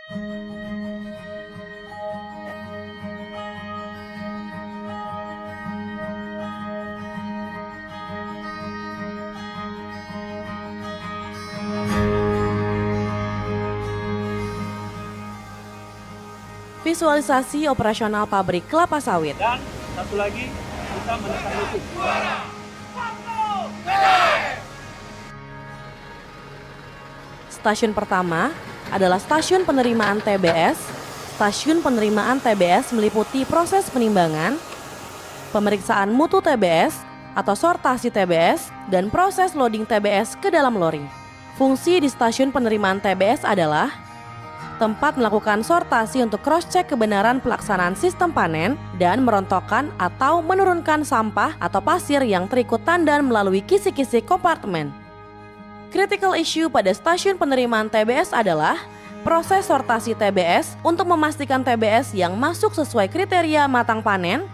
Visualisasi operasional pabrik kelapa sawit. Dan satu lagi, kita menekan lutut. Stasiun pertama adalah stasiun penerimaan TBS. Stasiun penerimaan TBS meliputi proses penimbangan, pemeriksaan mutu TBS atau sortasi TBS, dan proses loading TBS ke dalam lori. Fungsi di stasiun penerimaan TBS adalah tempat melakukan sortasi untuk cross-check kebenaran pelaksanaan sistem panen dan merontokkan atau menurunkan sampah atau pasir yang terikut tandan melalui kisi-kisi kompartemen. Critical issue pada stasiun penerimaan TBS adalah proses sortasi TBS untuk memastikan TBS yang masuk sesuai kriteria matang panen,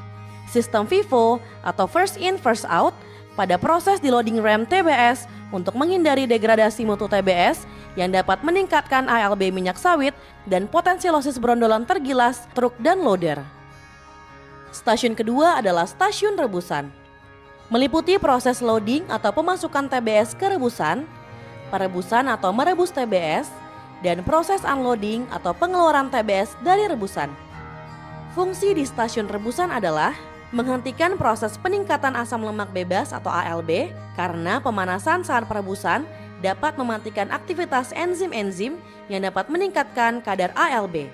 sistem FIFO atau first in first out pada proses di loading rem TBS untuk menghindari degradasi mutu TBS yang dapat meningkatkan ALB minyak sawit dan potensi losis brondolan tergilas truk dan loader. Stasiun kedua adalah stasiun rebusan. Meliputi proses loading atau pemasukan TBS ke rebusan, perebusan atau merebus TBS, dan proses unloading atau pengeluaran TBS dari rebusan. Fungsi di stasiun rebusan adalah menghentikan proses peningkatan asam lemak bebas atau ALB karena pemanasan saat perebusan dapat mematikan aktivitas enzim-enzim yang dapat meningkatkan kadar ALB.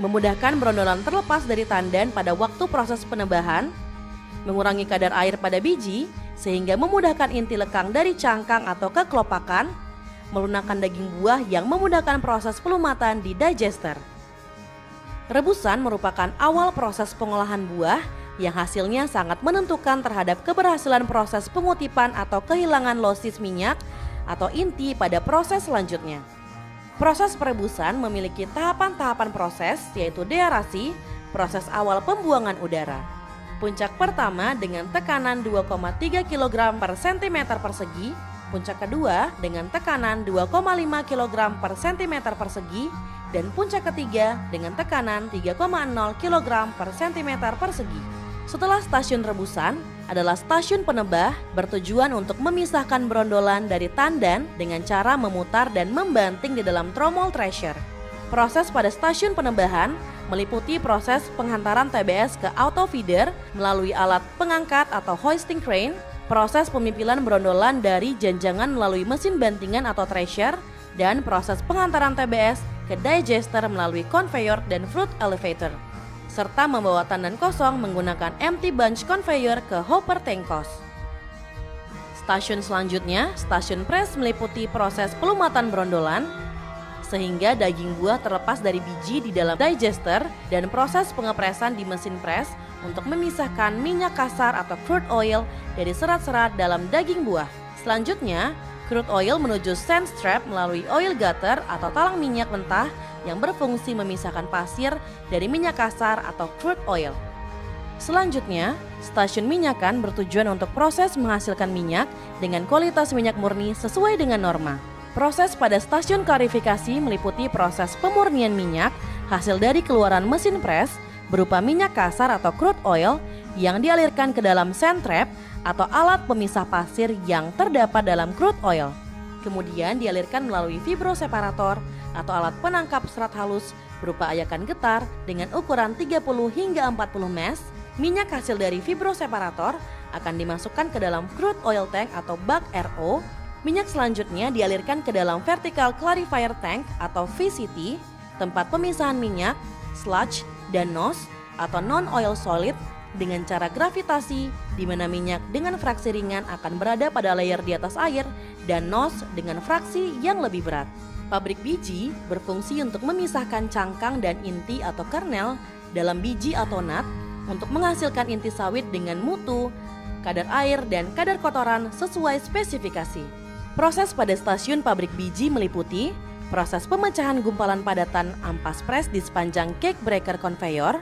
Memudahkan brondolan terlepas dari tandan pada waktu proses penebahan, mengurangi kadar air pada biji sehingga memudahkan inti lekang dari cangkang atau kekelopakan, melunakkan daging buah yang memudahkan proses pelumatan di digester. Rebusan merupakan awal proses pengolahan buah yang hasilnya sangat menentukan terhadap keberhasilan proses pengutipan atau kehilangan losis minyak atau inti pada proses selanjutnya. Proses perebusan memiliki tahapan-tahapan proses yaitu deaerasi, proses awal pembuangan udara. Puncak pertama dengan tekanan 2,3 kg per cm persegi, puncak kedua dengan tekanan 2,5 kg per cm persegi, dan puncak ketiga dengan tekanan 3,0 kg per cm persegi. Setelah stasiun rebusan adalah stasiun penebah bertujuan untuk memisahkan brondolan dari tandan dengan cara memutar dan membanting di dalam tromol thresher. Proses pada stasiun penebahan meliputi proses penghantaran TBS ke auto feeder melalui alat pengangkat atau hoisting crane, proses pemimpilan brondolan dari janjangan melalui mesin bantingan atau thresher, dan proses penghantaran TBS ke digester melalui conveyor dan fruit elevator, serta membawa tandan kosong menggunakan empty bunch conveyor ke hopper tangkos. Stasiun selanjutnya, stasiun press meliputi proses pelumatan brondolan, sehingga daging buah terlepas dari biji di dalam digester dan proses pengepresan di mesin press untuk memisahkan minyak kasar atau crude oil dari serat-serat dalam daging buah. Selanjutnya, crude oil menuju sand strap melalui oil gutter atau talang minyak mentah yang berfungsi memisahkan pasir dari minyak kasar atau crude oil. Selanjutnya, stasiun minyakan bertujuan untuk proses menghasilkan minyak dengan kualitas minyak murni sesuai dengan norma. Proses pada stasiun klarifikasi meliputi proses pemurnian minyak hasil dari keluaran mesin press berupa minyak kasar atau crude oil yang dialirkan ke dalam sand trap atau alat pemisah pasir yang terdapat dalam crude oil. Kemudian dialirkan melalui fibroseparator atau alat penangkap serat halus berupa ayakan getar dengan ukuran 30 hingga 40 mesh. Minyak hasil dari fibroseparator akan dimasukkan ke dalam crude oil tank atau bak RO. Minyak selanjutnya dialirkan ke dalam vertical clarifier tank atau VCT, tempat pemisahan minyak, sludge, dan nose atau non-oil solid dengan cara gravitasi di mana minyak dengan fraksi ringan akan berada pada layer di atas air dan nose dengan fraksi yang lebih berat. Pabrik biji berfungsi untuk memisahkan cangkang dan inti atau kernel dalam biji atau nut untuk menghasilkan inti sawit dengan mutu, kadar air, dan kadar kotoran sesuai spesifikasi. Proses pada stasiun pabrik biji meliputi proses pemecahan gumpalan padatan ampas press di sepanjang cake breaker conveyor,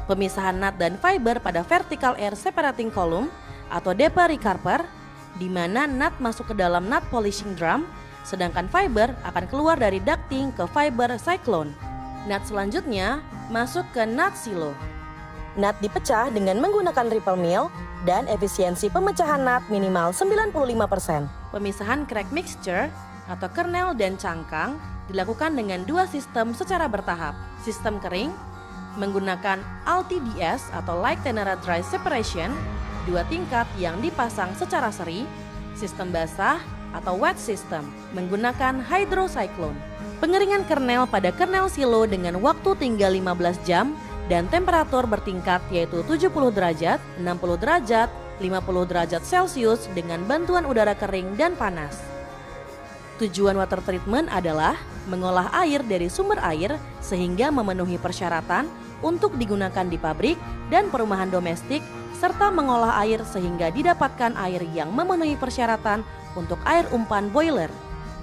pemisahan nut dan fiber pada vertical air separating column atau DP recarper, di mana nut masuk ke dalam nut polishing drum sedangkan fiber akan keluar dari ducting ke fiber cyclone. Nut selanjutnya masuk ke nut silo. Nut dipecah dengan menggunakan ripple mill dan efisiensi pemecahan nut minimal 95%. Pemisahan crack mixture atau kernel dan cangkang dilakukan dengan dua sistem secara bertahap. Sistem kering menggunakan LTDS atau Light Tenera Dry Separation, dua tingkat yang dipasang secara seri. Sistem basah atau wet system menggunakan hydrocyclone. Pengeringan kernel pada kernel silo dengan waktu tinggal 15 jam dan temperatur bertingkat yaitu 70 derajat, 60 derajat, 50 derajat Celcius dengan bantuan udara kering dan panas. Tujuan water treatment adalah mengolah air dari sumber air sehingga memenuhi persyaratan untuk digunakan di pabrik dan perumahan domestik, serta mengolah air sehingga didapatkan air yang memenuhi persyaratan untuk air umpan boiler.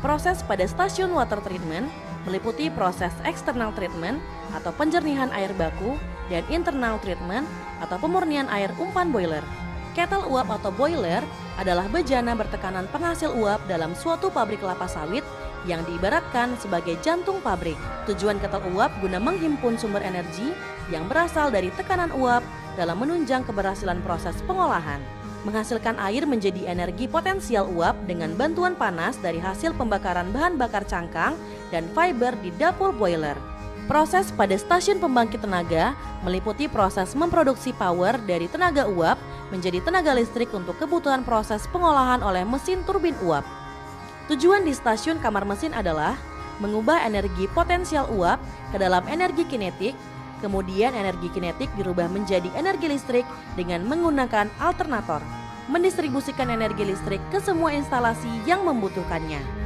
Proses pada stasiun water treatment meliputi proses external treatment atau penjernihan air baku dan internal treatment atau pemurnian air umpan boiler. Kettle uap atau boiler adalah bejana bertekanan penghasil uap dalam suatu pabrik kelapa sawit yang diibaratkan sebagai jantung pabrik. Tujuan kettle uap guna menghimpun sumber energi yang berasal dari tekanan uap dalam menunjang keberhasilan proses pengolahan. Menghasilkan air menjadi energi potensial uap dengan bantuan panas dari hasil pembakaran bahan bakar cangkang dan fiber di dapur boiler. Proses pada stasiun pembangkit tenaga meliputi proses memproduksi power dari tenaga uap menjadi tenaga listrik untuk kebutuhan proses pengolahan oleh mesin turbin uap. Tujuan di stasiun kamar mesin adalah mengubah energi potensial uap ke dalam energi kinetik, kemudian energi kinetik dirubah menjadi energi listrik dengan menggunakan alternator, mendistribusikan energi listrik ke semua instalasi yang membutuhkannya.